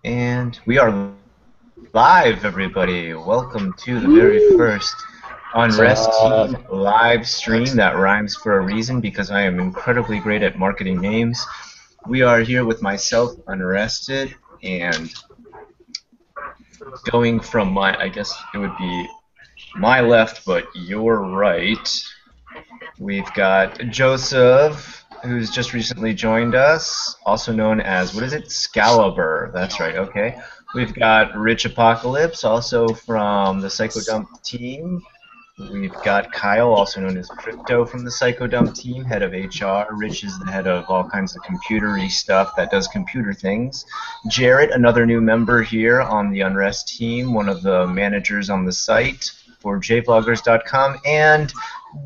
And we are live, everybody. Welcome to the very first UnresTEAM live stream. That rhymes for a reason because I am incredibly great at marketing names. We are here with myself, Unrested, and going from I guess it would be my left, but your right, we've got Joseph, who's just recently joined us, also known as, what is it? Scalibur. That's right, okay. We've got Rich Apocalypse, also from the Psychodump team. We've got Kyle, also known as Crypto from the Psychodump team, head of HR. Rich is the head of all kinds of computery stuff that does computer things. Jarrett, another new member here on the Unrest team, one of the managers on the site for jvloggers.com, and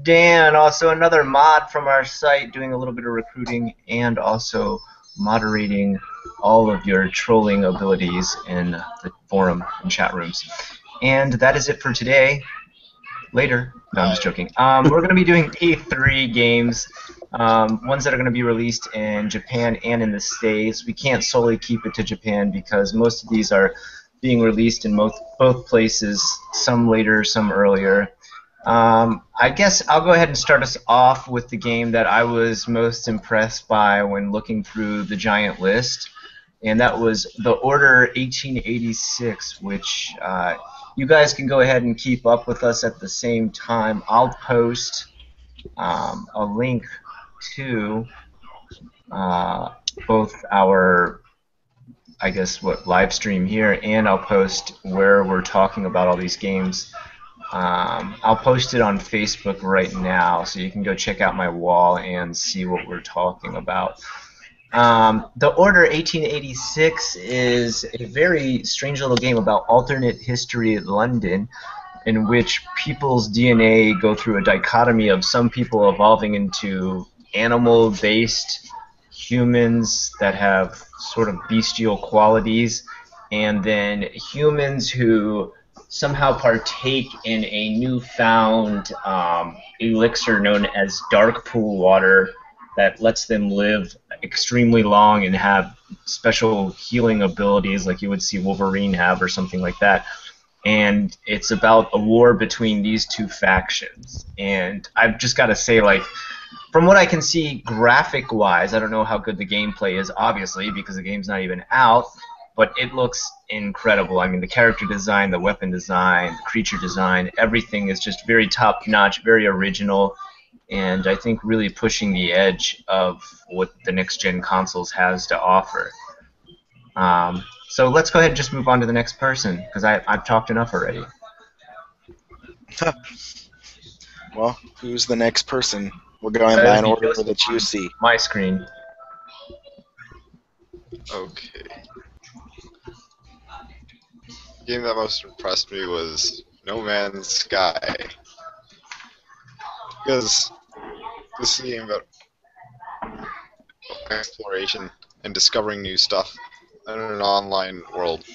Dan, also another mod from our site, doing a little bit of recruiting and also moderating all of your trolling abilities in the forum and chat rooms. And that is it for today. Later. No, I'm just joking. We're going to be doing EP3 games, ones that are going to be released in Japan and in the States. We can't solely keep it to Japan because most of these are being released in both places, some later, some earlier. I guess I'll go ahead and start us off with the game that I was most impressed by when looking through the giant list, and that was The Order 1886, which you guys can go ahead and keep up with us at the same time. I'll post a link to both our, I guess, live stream here, and I'll post where we're talking about all these games. I'll post it on Facebook right now, so you can go check out my wall and see what we're talking about. The Order 1886 is a very strange little game about alternate history London, in which people's DNA go through a dichotomy of some people evolving into animal-based humans that have sort of bestial qualities, and then humans who somehow partake in a newfound elixir known as dark pool water that lets them live extremely long and have special healing abilities like you would see Wolverine have or something like that. And it's about a war between these two factions. And I've just got to say, like, from what I can see graphic-wise, I don't know how good the gameplay is, obviously, because the game's not even out, but it looks incredible. I mean, the character design, the weapon design, the creature design, everything is just very top-notch, very original, and I think really pushing the edge of what the next-gen consoles has to offer. So let's go ahead and just move on to the next person, because I've talked enough already. Well, who's the next person? We're going by an order that you see. My screen. Okay. The game that most impressed me was No Man's Sky. Because this is a game about exploration and discovering new stuff in an online world.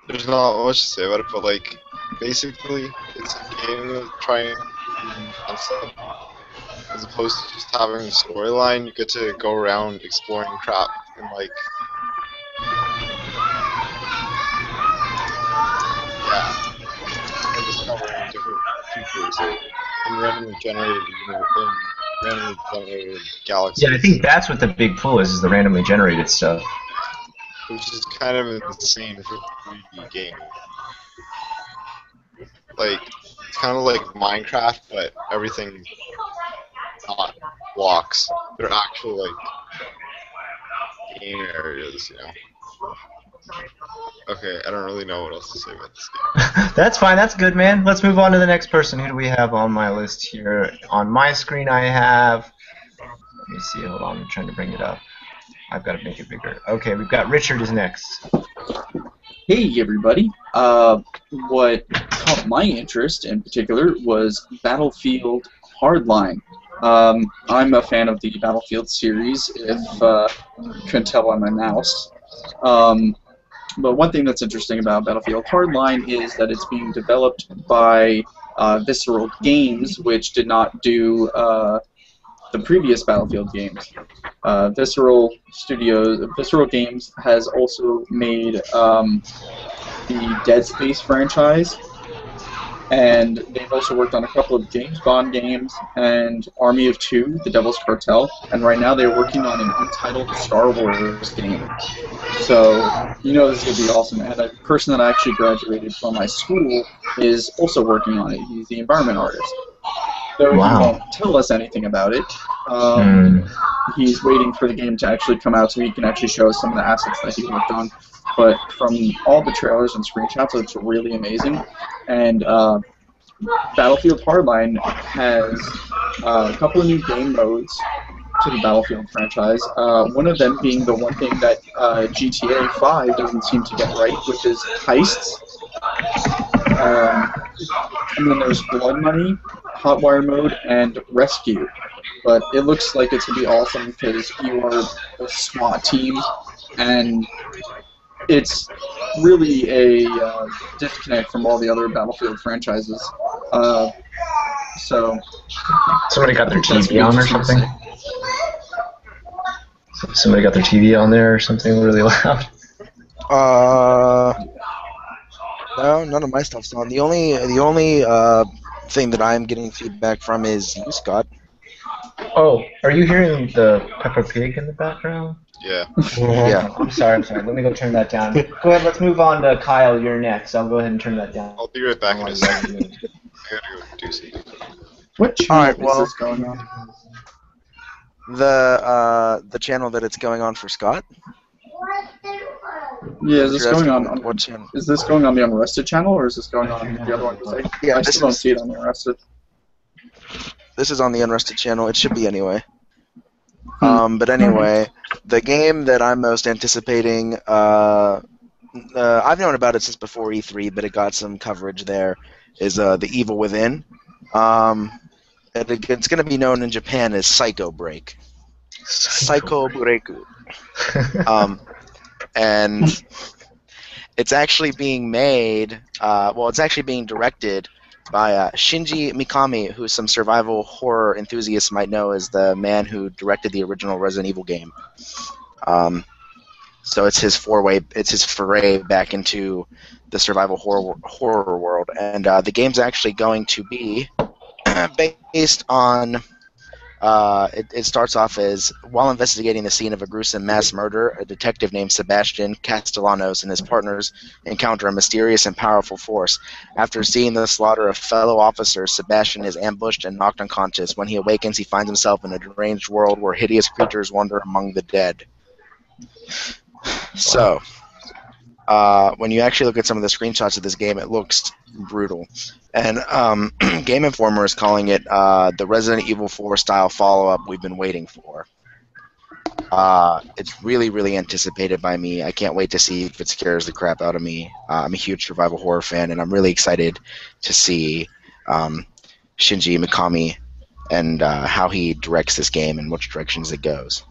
There's not much to say about it, but like, basically, it's a game of trying concept. As opposed to just having a storyline, you get to go around exploring crap and like, and discovering different features in randomly generated galaxies. Yeah, I think that's what the big pull is the randomly generated stuff. Which is kind of insane for a 3D game. Like, it's kind of like Minecraft, but everything not blocks. They're actual, like, game areas, you know. Okay, I don't really know what else to say about this game. That's fine, that's good, man. Let's move on to the next person. Who do we have on my list here? On my screen I have... Let me see, hold on, I'm trying to bring it up. I've got to make it bigger. Okay, we've got Richard is next. Hey, everybody. What caught my interest in particular was Battlefield Hardline. I'm a fan of the Battlefield series, if you couldn't tell by my mouse. But one thing that's interesting about Battlefield Hardline is that it's being developed by Visceral Games, which did not do the the previous Battlefield games. Visceral Games has also made the Dead Space franchise, and they've also worked on a couple of James Bond games and Army of Two, The Devil's Cartel, and right now they're working on an untitled Star Wars game. So, you know this is going to be awesome. And a person that actually graduated from my school is also working on it. He's the environment artist. Though he won't tell us anything about it. He's waiting for the game to actually come out so he can actually show us some of the assets that he worked on. But from all the trailers and screenshots, it's really amazing. And Battlefield Hardline has a couple of new game modes to the Battlefield franchise. One of them being the one thing that GTA 5 doesn't seem to get right, which is heists. And then there's Blood Money, Hotwire Mode, and Rescue. But it looks like it's going to be awesome because you are a SWAT team, and it's really a disconnect from all the other Battlefield franchises. So somebody got their TV on or something? Somebody got their TV on there or something really loud? No, none of my stuff's on. The only thing that I'm getting feedback from is you, Scott. Oh, are you hearing the Peppa Pig in the background? Yeah. Yeah. I'm sorry. Let me go turn that down. Go ahead, let's move on to Kyle. You're next. I'll go ahead and turn that down. I'll be right back in a second. I gotta go do something. What channel Alright, well, is this going on? The channel that it's going on for Scott? Yeah, is this You're going asking on? what channel? Is this going on the Unrested channel, or is this going on the other one? Yeah, I this still don't is- see it on the Unrested. This is on the Unrested channel. It should be anyway. But anyway, the game that I'm most anticipating, I've known about it since before E3, but it got some coverage there, is The Evil Within. It's going to be known in Japan as Psycho Break. Psycho Break. And it's actually being made, it's actually being directed by Shinji Mikami, who some survival horror enthusiasts might know as the man who directed the original Resident Evil game. So it's his foray back into the survival horror world, and the game's actually going to be based on. It starts off as, while investigating the scene of a gruesome mass murder, a detective named Sebastian Castellanos and his partners encounter a mysterious and powerful force. After seeing the slaughter of fellow officers, Sebastian is ambushed and knocked unconscious. When he awakens, he finds himself in a deranged world where hideous creatures wander among the dead. So, when you actually look at some of the screenshots of this game, it looks brutal. And Game Informer is calling it the Resident Evil 4 style follow-up we've been waiting for. It's really, really anticipated by me. I can't wait to see if it scares the crap out of me. I'm a huge survival horror fan, and I'm really excited to see Shinji Mikami and how he directs this game and which directions it goes.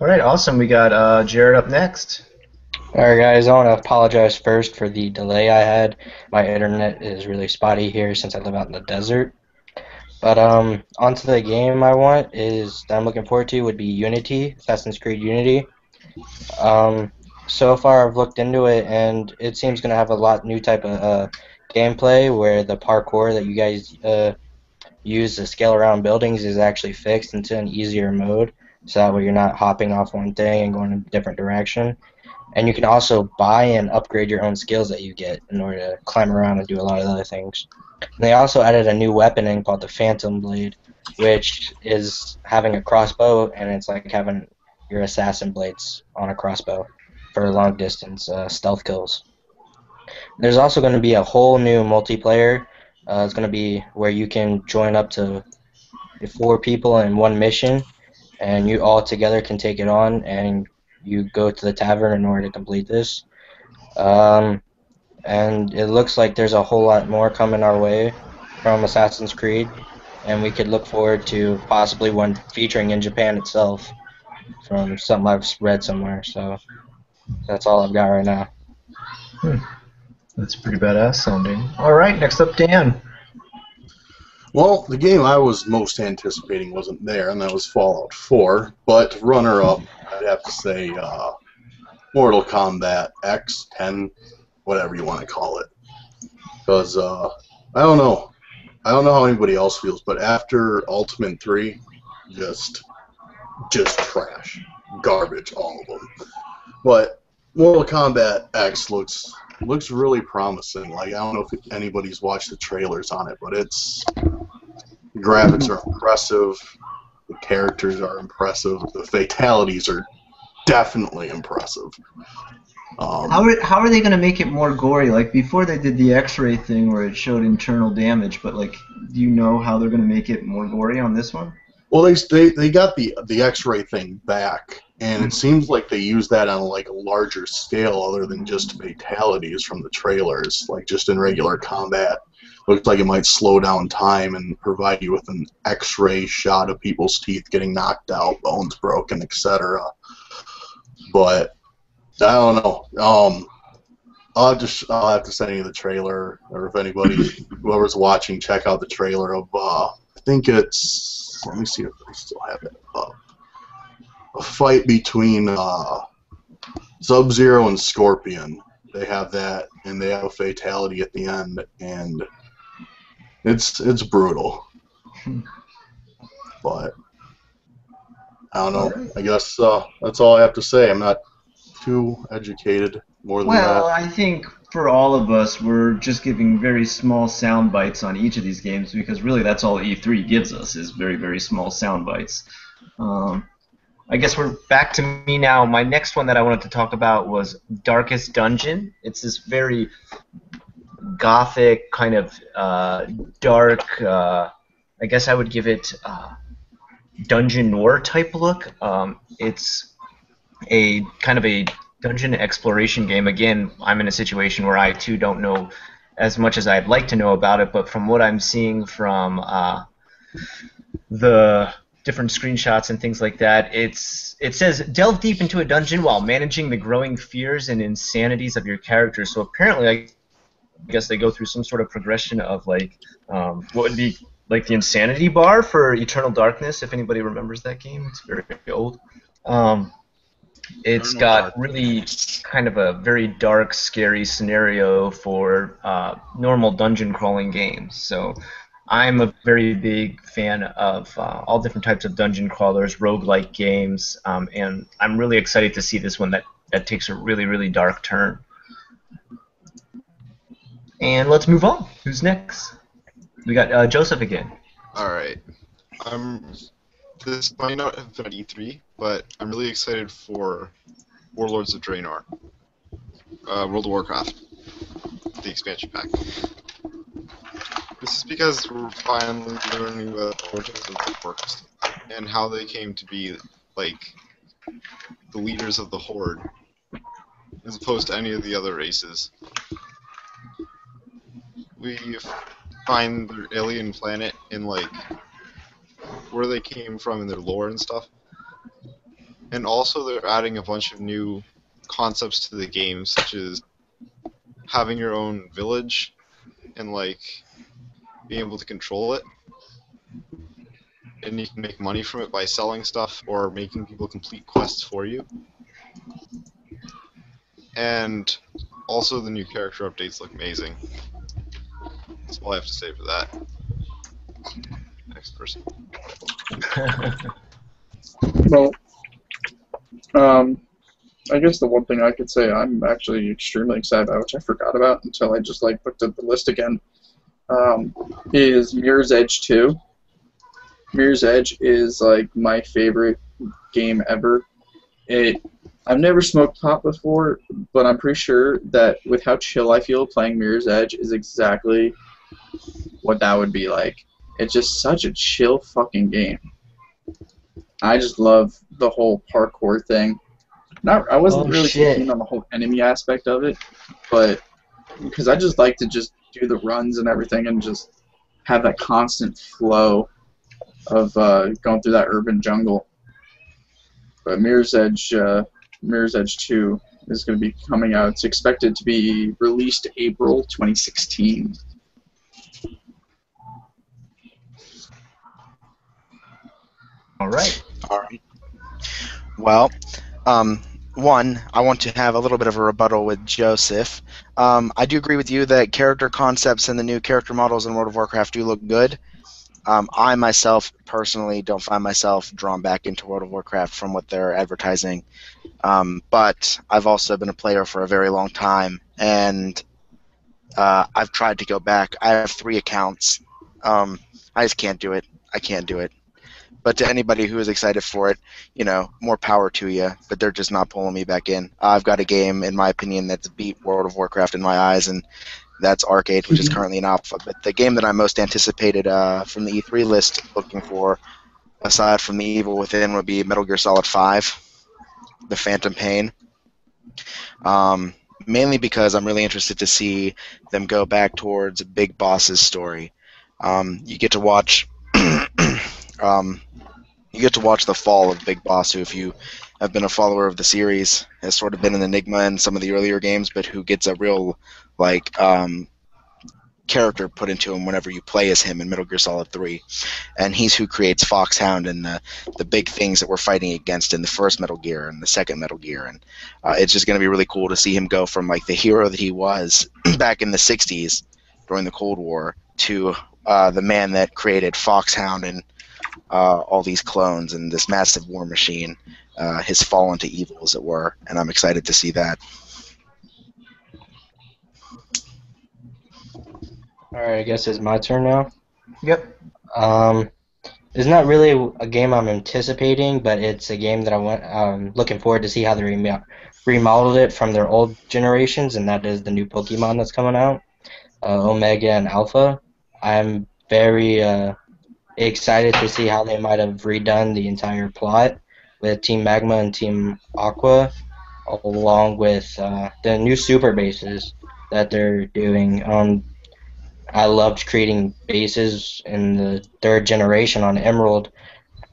All right, awesome. We got Jared up next. Alright guys, I want to apologize first for the delay I had. My internet is really spotty here since I live out in the desert. But onto the game I want that I'm looking forward to would be Unity, Assassin's Creed Unity. So far I've looked into it and it seems going to have a lot new type of gameplay where the parkour that you guys use to scale around buildings is actually fixed into an easier mode. So that way you're not hopping off one thing and going in a different direction. And you can also buy and upgrade your own skills that you get in order to climb around and do a lot of other things. And they also added a new weapon in called the Phantom Blade, which is having a crossbow, and it's like having your assassin blades on a crossbow for long distance stealth kills. There's also going to be a whole new multiplayer. It's going to be where you can join up to 4 people in one mission, and you all together can take it on, and you go to the tavern in order to complete this. And it looks like there's a whole lot more coming our way from Assassin's Creed, and we could look forward to possibly one featuring in Japan itself from something I've read somewhere. So that's all I've got right now. That's pretty badass sounding. All right, next up, Dan. Well, the game I was most anticipating wasn't there, and that was Fallout 4. But runner-up, I'd have to say Mortal Kombat X, 10, whatever you want to call it. Because I don't know. I don't know how anybody else feels, but after Ultimate 3, just trash. Garbage, all of them. But Mortal Kombat X looks really promising. Like, I don't know if anybody's watched the trailers on it, but the graphics are impressive, the characters are impressive, the fatalities are definitely impressive. How are they going to make it more gory? Like, before they did the X-ray thing where it showed internal damage, but like, do you know how they're going to make it more gory on this one? Well, they got the X-ray thing back, and it seems like they use that on like a larger scale other than just fatalities from the trailers. Like, just in regular combat, looks like it might slow down time and provide you with an X-ray shot of people's teeth getting knocked out, bones broken, etc. But I don't know. I'll have to send you the trailer, or if anybody, whoever's watching, check out the trailer of I think it's. Let me see if I still have it up. A fight between Sub-Zero and Scorpion. They have that, and they have a fatality at the end, and it's brutal. But I don't know. I guess that's all I have to say. I'm not too educated more than that. Well, I think for all of us, we're just giving very small sound bites on each of these games because really that's all E3 gives us is very, very small sound bites. I guess we're back to me now. My next one that I wanted to talk about was Darkest Dungeon. It's this very gothic, kind of dark, I guess I would give it dungeon noir type look. It's a kind of a dungeon exploration game. Again, I'm in a situation where I too don't know as much as I'd like to know about it, but from what I'm seeing from the different screenshots and things like that, it says delve deep into a dungeon while managing the growing fears and insanities of your characters. So apparently, I guess they go through some sort of progression of like what would be like the insanity bar for Eternal Darkness, if anybody remembers that game. It's very, very old. It's got really kind of a very dark, scary scenario for normal dungeon crawling games. So I'm a very big fan of all different types of dungeon crawlers, roguelike games, and I'm really excited to see this one that takes a really, really dark turn. And let's move on. Who's next? We got Joseph again. Alright. This might not have been at E3, but I'm really excited for Warlords of Draenor. World of Warcraft. The expansion pack. This is because we're finally learning about the origins of the orcs and how they came to be, like, the leaders of the Horde, as opposed to any of the other races. We find their alien planet in, like, where they came from in their lore and stuff. And also they're adding a bunch of new concepts to the game, such as having your own village and like being able to control it. And you can make money from it by selling stuff or making people complete quests for you. And also the new character updates look amazing. That's all I have to say for that. Next person. Well, I guess the one thing I could say I'm actually extremely excited about, which I forgot about until I just like looked at the list again, is Mirror's Edge 2. Mirror's Edge is like my favorite game ever. I've never smoked pot before, but I'm pretty sure that with how chill I feel, playing Mirror's Edge is exactly what that would be like. It's just such a chill fucking game. I just love the whole parkour thing. I wasn't really too keen on the whole enemy aspect of it, but because I just like to just do the runs and everything and just have that constant flow of going through that urban jungle. But Mirror's Edge 2 is going to be coming out. It's expected to be released April 2016. All right. All right. Well, one, I want to have a little bit of a rebuttal with Joseph. I do agree with you that character concepts and the new character models in World of Warcraft do look good. I myself personally don't find myself drawn back into World of Warcraft from what they're advertising. But I've also been a player for a very long time, and I've tried to go back. I have 3 accounts. I just can't do it. I can't do it. But to anybody who is excited for it, more power to you. But they're just not pulling me back in. I've got a game, in my opinion, that's beat World of Warcraft in my eyes, and that's Arcade, which is currently in alpha. But the game that I most anticipated from the E3 list looking for, aside from the Evil Within, would be Metal Gear Solid 5, The Phantom Pain. Mainly because I'm really interested to see them go back towards Big Boss's story. You get to watch the fall of Big Boss, who, if you have been a follower of the series, has sort of been an enigma in some of the earlier games, but who gets a real character put into him whenever you play as him in Metal Gear Solid 3. And he's who creates Foxhound and the big things that we're fighting against in the first Metal Gear and the second Metal Gear. And it's just going to be really cool to see him go from the hero that he was back in the 60s during the Cold War to the man that created Foxhound and all these clones and this massive war machine, his fall into evil, as it were. And I'm excited to see that. Alright, I guess it's my turn now. Yep. It's not really a game I'm anticipating, but it's a game that I'm looking forward to see how they remodeled it from their old generations, and that is the new Pokemon that's coming out, Omega and Alpha. I'm very excited to see how they might have redone the entire plot with Team Magma and Team Aqua, along with the new super bases that they're doing. I loved creating bases in the 3rd generation on Emerald,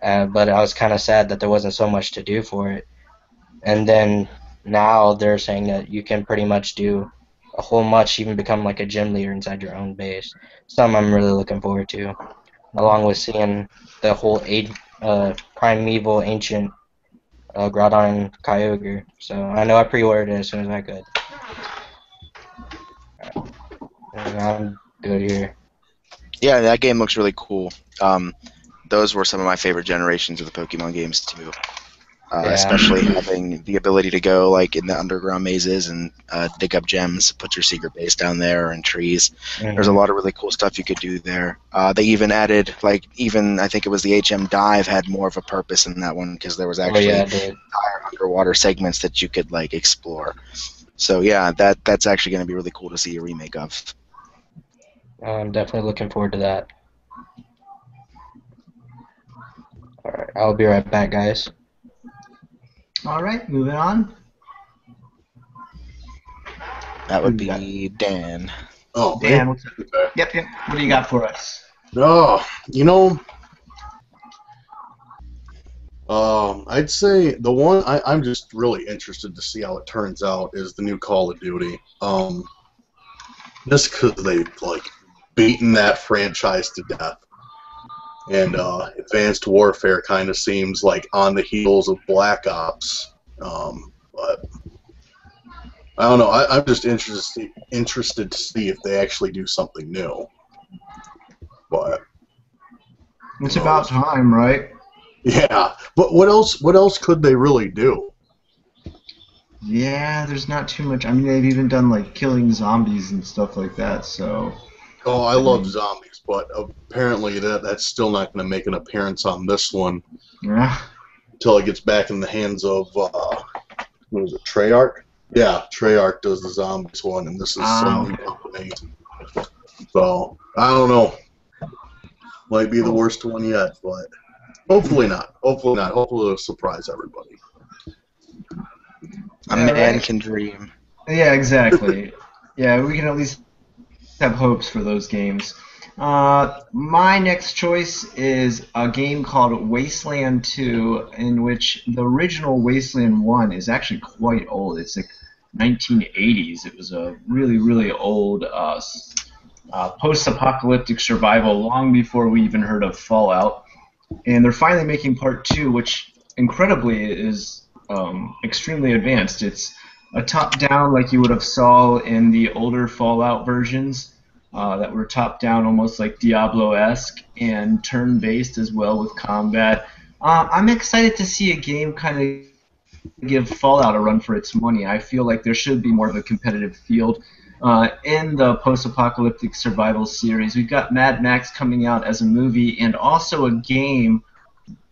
but I was kind of sad that there wasn't so much to do for it. And then now they're saying that you can pretty much do a whole much, even become like a gym leader inside your own base. Something I'm really looking forward to, along with seeing the whole primeval ancient Groudon Kyogre. So I know I pre-ordered it as soon as I could. And I'm good here. Yeah, that game looks really cool. Those were some of my favorite generations of the Pokemon games too. Yeah. Especially having the ability to go in the underground mazes and dig up gems, put your secret base down there, and trees. Mhm. There's a lot of really cool stuff you could do there. They even added, I think it was the HM Dive had more of a purpose in that one, because there was actually entire underwater segments that you could explore. So yeah, that's actually going to be really cool to see a remake of. I'm definitely looking forward to that. Alright, I'll be right back, guys. All right, moving on. That would be Dan. Oh, Dan, me? what's up? Okay. Yep. What do you got for us? Oh, I'd say the one I'm just really interested to see how it turns out is the new Call of Duty. Just because they've beaten that franchise to death, and Advanced Warfare kind of seems on the heels of Black Ops. But I don't know. I'm just interested to see if they actually do something new. But It's about time, right? yeah, but what else could they really do? Yeah, there's not too much. I mean, they've even done killing zombies and stuff like that. So. Oh, I love zombies, but apparently that's still not going to make an appearance on this one until it gets back in the hands of what was it, Treyarch? Yeah, Treyarch does the zombies one, and this is some new company. So I don't know. Might be the worst one yet, but hopefully not. Hopefully not. Hopefully it'll surprise everybody. A man can dream. Yeah, exactly. Yeah, we can at least have hopes for those games. My next choice is a game called Wasteland 2, in which the original Wasteland 1 is actually quite old. It's 1980s. It was a really, really old post-apocalyptic survival long before we even heard of Fallout. and they're finally making part 2, which incredibly is extremely advanced. It's a top-down like you would have saw in the older Fallout versions that were top-down almost like Diablo-esque, and turn-based as well with combat. I'm excited to see a game kind of give Fallout a run for its money. I feel like there should be more of a competitive field in the post-apocalyptic survival series. We've got Mad Max coming out as a movie and also a game,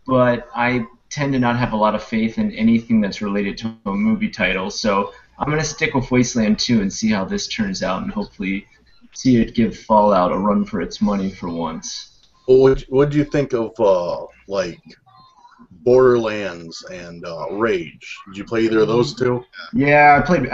but I tend to not have a lot of faith in anything that's related to a movie title. So I'm going to stick with Wasteland 2 and see how this turns out, and hopefully see it give Fallout a run for its money for once. Well, what do you think of like Borderlands and Rage? Did you play either of those two? Yeah, I played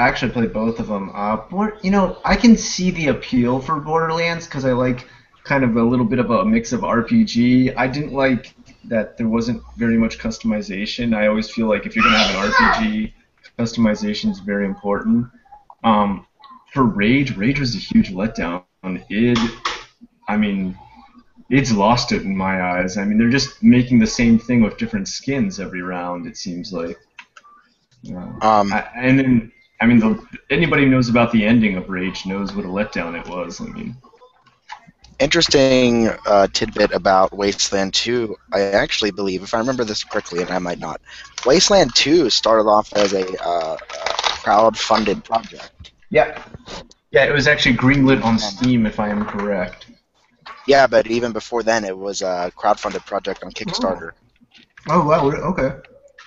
both of them. I can see the appeal for Borderlands because I like kind of a little bit of a mix of RPG. I didn't like that there wasn't very much customization. I always feel like if you're gonna have an RPG, customization is very important. For Rage was a huge letdown. It's lost it in my eyes. I mean, they're just making the same thing with different skins every round. It seems like. Anybody who knows about the ending of Rage knows what a letdown it was. I mean. Interesting tidbit about Wasteland 2. I actually believe, if I remember this correctly, and I might not, Wasteland 2 started off as a crowd-funded project. Yeah. Yeah, it was actually greenlit on Steam, if I am correct. Yeah, but even before then, it was a crowd-funded project on Kickstarter. Oh, wow, okay.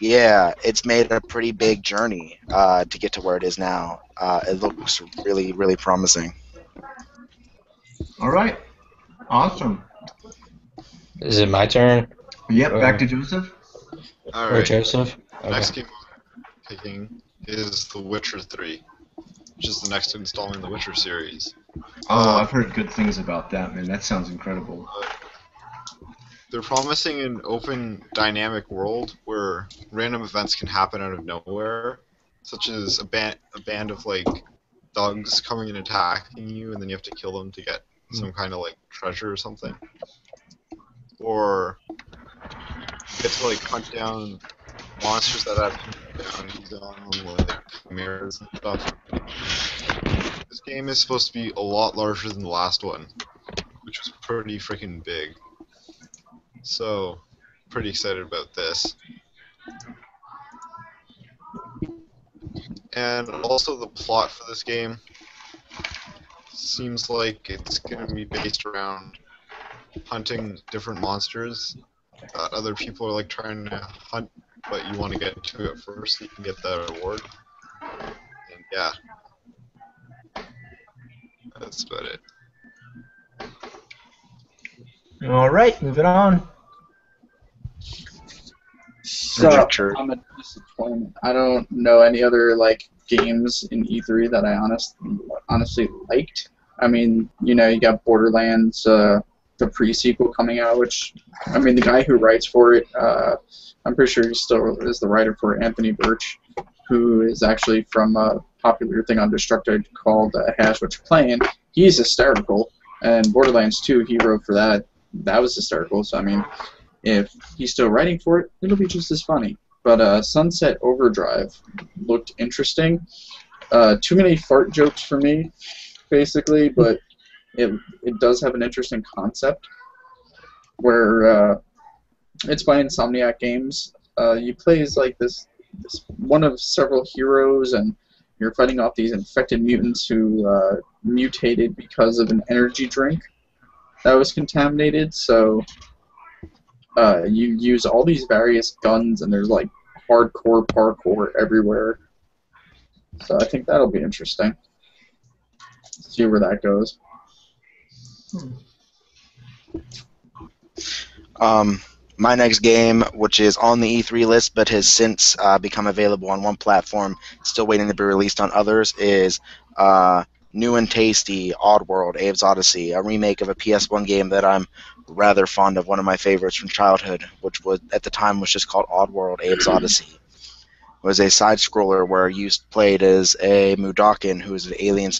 Yeah, it's made a pretty big journey to get to where it is now. It looks really, really promising. All right. Awesome. Is it my turn? Yep, back to Joseph. All Or right. Joseph? Okay. Next game I'm picking is The Witcher 3, which is the next installment in the Witcher series. Oh, I've heard good things about that, man. That sounds incredible. They're promising an open, dynamic world where random events can happen out of nowhere, such as a band of like thugs coming and attacking you, and then you have to kill them to get some kind of like treasure or something. Or you get to like hunt down monsters that have bounties on them, like chimeras and stuff. This game is supposed to be a lot larger than the last one, which was pretty freaking big. So, pretty excited about this. And also the plot for this game seems like it's going to be based around hunting different monsters that other people are like trying to hunt, but you want to get to it first so you can get that reward. And yeah, that's about it. All right, moving on. So I'm a disappointment. I don't know any other like games in E3 that I honestly liked. I mean, you got Borderlands, the pre-sequel coming out, which I mean the guy who writes for it, I'm pretty sure he still is the writer for Anthony Birch, who is actually from a popular thing on Destructoid called Hash What You're Playing. He's hysterical, and Borderlands 2 he wrote for that. That was hysterical. So I mean, if he's still writing for it, it'll be just as funny. But Sunset Overdrive looked interesting. Too many fart jokes for me, basically, but it does have an interesting concept where it's by Insomniac Games. You play as like this one of several heroes, and you're fighting off these infected mutants who mutated because of an energy drink that was contaminated. So you use all these various guns, and there's like hardcore parkour everywhere. So I think that'll be interesting. See where that goes. My next game, which is on the E3 list but has since become available on one platform, still waiting to be released on others, is new and tasty Oddworld: Abe's Odyssey, a remake of a PS1 game that I'm rather fond of, one of my favorites from childhood, which was at the time was just called Oddworld: Abe's Odyssey. It was a side-scroller where you played as a Mudokon, who is an alien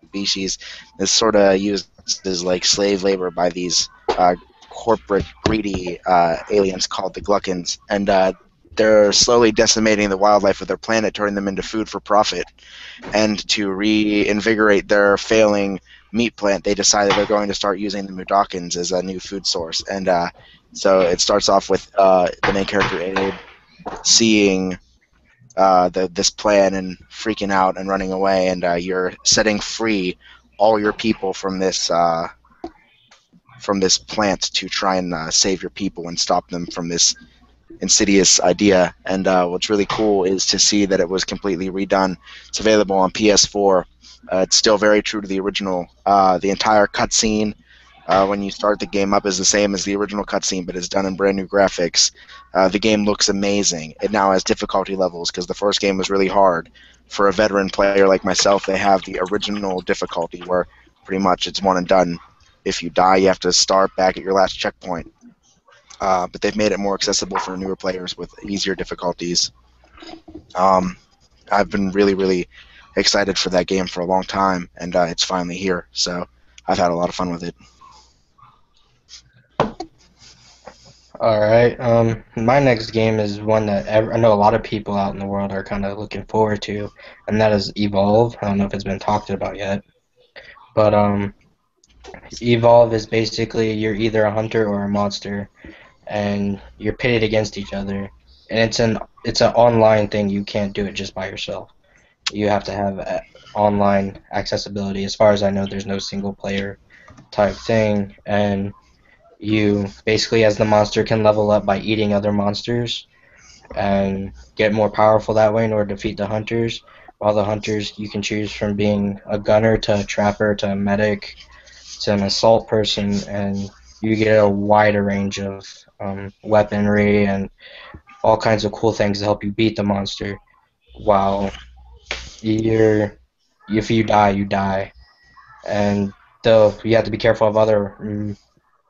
species that's sort of used as like slave labor by these corporate, greedy aliens called the Gluckins, and they're slowly decimating the wildlife of their planet, turning them into food for profit. And to reinvigorate their failing meat plant, they decided they're going to start using the Mudokons as a new food source. And so it starts off with the main character Abe seeing this plan and freaking out and running away, and you're setting free all your people from this plant to try and save your people and stop them from this insidious idea. And what's really cool is to see that it was completely redone. It's available on PS4. It's still very true to the original. The entire cutscene when you start the game up is the same as the original cutscene, but it's done in brand new graphics. The game looks amazing. It now has difficulty levels because the first game was really hard. For a veteran player like myself, they have the original difficulty where pretty much it's one and done. If you die, you have to start back at your last checkpoint. But they've made it more accessible for newer players with easier difficulties. I've been really, really excited for that game for a long time, and it's finally here. So I've had a lot of fun with it. All right. My next game is one that I know a lot of people out in the world are kind of looking forward to, and that is Evolve. I don't know if it's been talked about yet, but Evolve is basically you're either a hunter or a monster, and you're pitted against each other. And it's an online thing. You can't do it just by yourself. You have to have online accessibility. As far as I know, there's no single player type thing, and you basically, as the monster, can level up by eating other monsters and get more powerful that way in order to defeat the hunters. While the hunters, you can choose from being a gunner to a trapper to a medic to an assault person, and you get a wider range of weaponry and all kinds of cool things to help you beat the monster. While if you die, you die. And though you have to be careful of other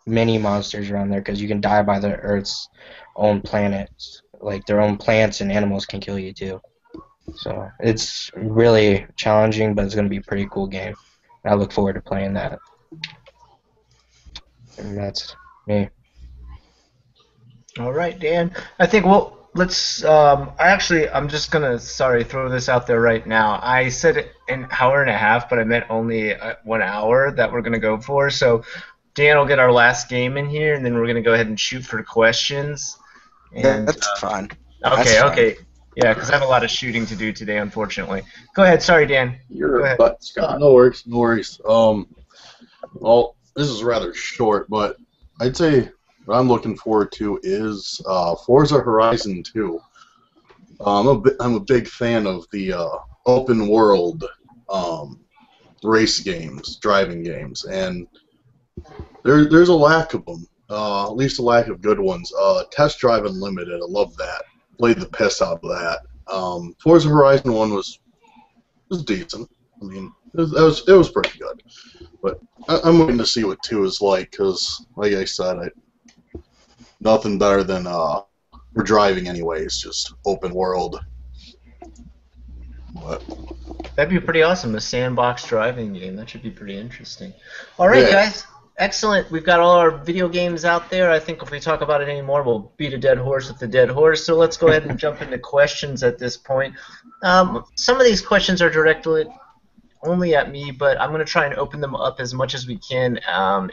mini monsters around there because you can die by the Earth's own planets. Like their own plants and animals can kill you too. So it's really challenging, but it's going to be a pretty cool game. I look forward to playing that. And that's me. All right, Dan. I think let's. I'm just gonna throw this out there right now. I said an hour and a half, but I meant only 1 hour that we're gonna go for. So Dan will get our last game in here, and then we're gonna go ahead and shoot for questions. And That's fine. Okay, That's okay. Yeah, because I have a lot of shooting to do today, unfortunately. Go ahead. Sorry, Dan. You're a butt, Scott. No worries, no worries. Well, this is rather short, but I'd say what I'm looking forward to is Forza Horizon 2. I'm a big fan of the open world race games, driving games, and there's a lack of them. At least a lack of good ones. Test Drive Unlimited, I love that. Played the piss out of that. Forza Horizon 1 was decent. I mean, it was pretty good. But I'm waiting to see what 2 is like, because, like I said, nothing better than we're driving anyways, just open world. But that'd be pretty awesome, a sandbox driving game. That should be pretty interesting. All right, guys. Excellent. We've got all our video games out there. I think if we talk about it anymore, we'll beat a dead horse with a dead horse. So let's go ahead and jump into questions at this point. Some of these questions are directly only at me, but I'm going to try and open them up as much as we can.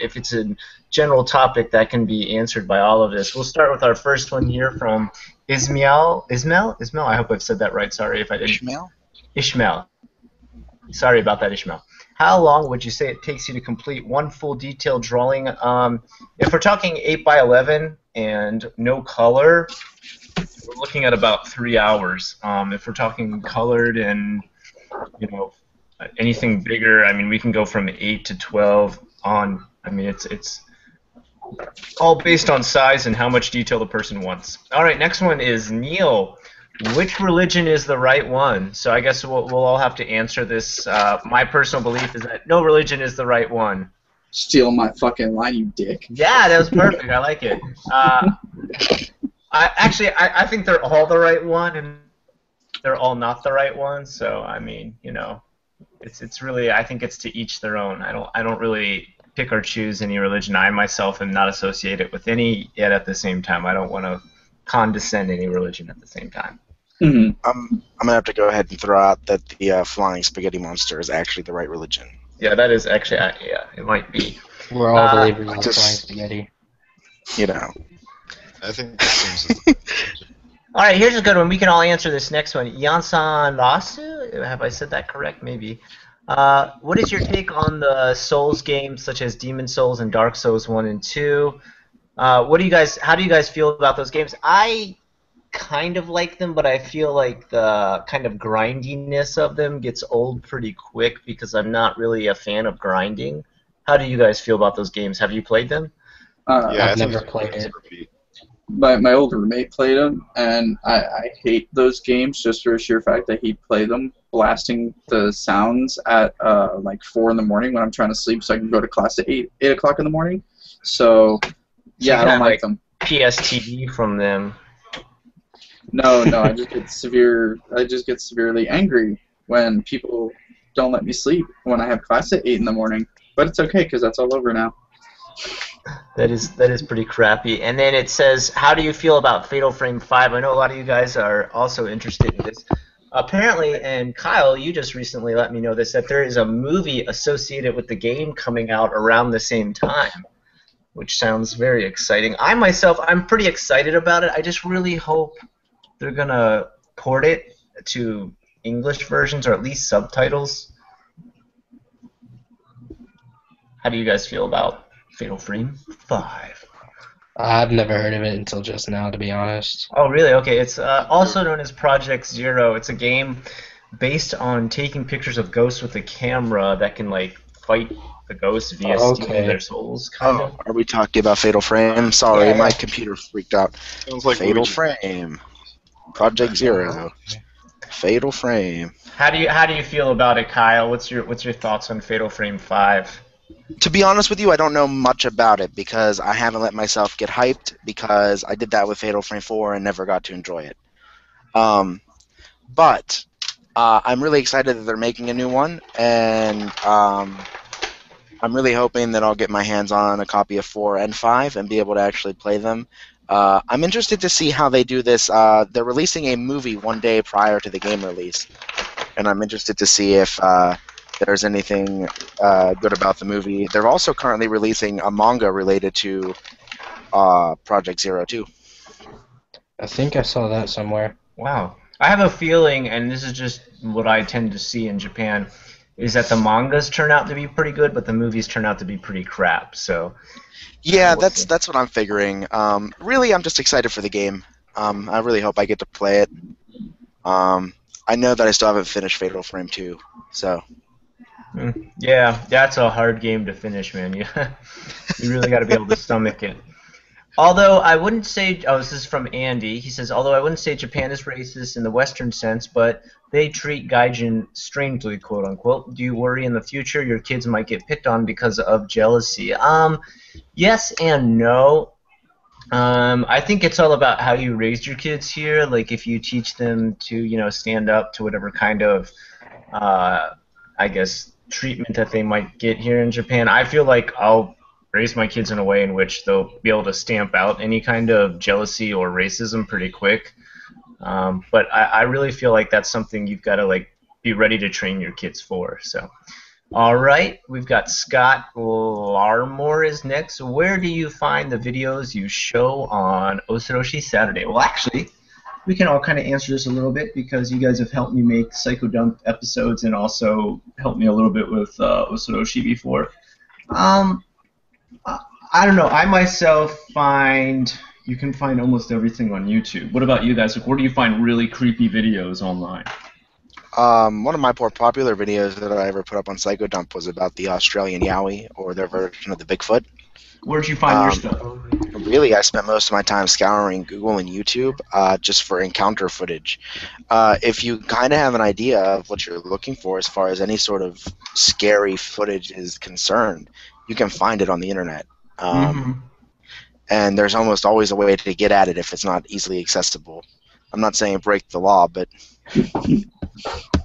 If it's a general topic, that can be answered by all of us. We'll start with our first one here from Ismail. Ismail? I hope I've said that right. Sorry if I didn't. Ishmael. Sorry about that, Ishmael. How long would you say it takes you to complete one full detailed drawing? If we're talking 8x11 and no color, we're looking at about 3 hours. If we're talking colored and anything bigger, I mean, we can go from 8 to 12 on. I mean, it's all based on size and how much detail the person wants. All right, next one is Neil. Which religion is the right one? So I guess we'll all have to answer this. My personal belief is that no religion is the right one. Steal my fucking line, you dick. Yeah, that was perfect. I like it. I think they're all the right one, and they're all not the right one. So I mean, it's really, I think it's to each their own. I don't really pick or choose any religion. I myself am not associated with any yet at the same time. I don't want to condescend any religion at the same time. Hmm. I'm gonna have to go ahead and throw out that the flying spaghetti monster is actually the right religion. Yeah, that is actually, yeah, it might be. We're all believers in just- flying spaghetti. You know. I think that seems. All right, here's a good one. We can all answer this next one. Yansan Lasu, have I said that correct? Maybe. What is your take on the Souls games such as Demon Souls and Dark Souls 1 and 2? How do you guys feel about those games? I kind of like them, but I feel like the kind of grindiness of them gets old pretty quick because I'm not really a fan of grinding. How do you guys feel about those games? Have you played them? Yeah, I've I think never it's played it's it. repeat. My old roommate played them, and I hate those games just for the sheer fact that he'd play them, blasting the sounds at like 4 in the morning when I'm trying to sleep, so I can go to class at 8 o'clock in the morning. So yeah, I don't like them. PSTD from them. No, I just get severely angry when people don't let me sleep when I have class at 8 in the morning. But it's okay because that's all over now. That is pretty crappy. And then it says, how do you feel about Fatal Frame 5? I know a lot of you guys are also interested in this. Apparently, and Kyle, you just recently let me know this, that there is a movie associated with the game coming out around the same time, which sounds very exciting. I'm pretty excited about it. I just really hope they're going to port it to English versions or at least subtitles. How do you guys feel about Fatal Frame 5? I've never heard of it until just now, to be honest. Oh, really? Okay. It's also known as Project Zero. It's a game based on taking pictures of ghosts with a camera that can, like, fight the ghosts via stealing their souls, kind of. Are we talking about Fatal Frame? Sorry, Yeah. my computer freaked out. Sounds like Fatal Luigi. Frame. Project Zero. Fatal Frame. How do you feel about it, Kyle? What's your thoughts on Fatal Frame 5? To be honest with you, I don't know much about it because I haven't let myself get hyped because I did that with Fatal Frame 4 and never got to enjoy it. But I'm really excited that they're making a new one, and I'm really hoping that I'll get my hands on a copy of 4 and 5 and be able to actually play them. I'm interested to see how they do this. They're releasing a movie one day prior to the game release, and I'm interested to see if there's anything good about the movie. They're also currently releasing a manga related to Project Zero too. I think I saw that somewhere. Wow. I have a feeling, and this is just what I tend to see in Japan, is that the mangas turn out to be pretty good, but the movies turn out to be pretty crap. So. Yeah, that's what I'm figuring. Really, I'm just excited for the game. I really hope I get to play it. I know that I still haven't finished Fatal Frame 2, so. Yeah, that's a hard game to finish, man. You really got to be able to stomach it. Although I wouldn't say, this is from Andy. He says, although I wouldn't say Japan is racist in the Western sense, but they treat gaijin strangely, quote unquote. Do you worry in the future your kids might get picked on because of jealousy? Yes and no. I think it's all about how you raised your kids here. Like if you teach them to, stand up to whatever kind of, I guess, treatment that they might get here in Japan. I feel like I'll raise my kids in a way in which they'll be able to stamp out any kind of jealousy or racism pretty quick. But I really feel like that's something you've got to be ready to train your kids for. So, all right, we've got Scott Larmore is next. Where do you find the videos you show on Osoroshi Saturday? Well, actually, we can all kind of answer this a little bit because you guys have helped me make Psycho Dump episodes and also helped me a little bit with Osoroshi before. I don't know. I myself you can find almost everything on YouTube. What about you guys? Where do you find really creepy videos online? One of my more popular videos that I ever put up on Psycho Dump was about the Australian Yowie, or their version of the Bigfoot. Where'd you find your stuff? Really, I spent most of my time scouring Google and YouTube just for encounter footage. If you kind of have an idea of what you're looking for as far as any sort of scary footage is concerned, you can find it on the internet. And there's almost always a way to get at it if it's not easily accessible. I'm not saying break the law, but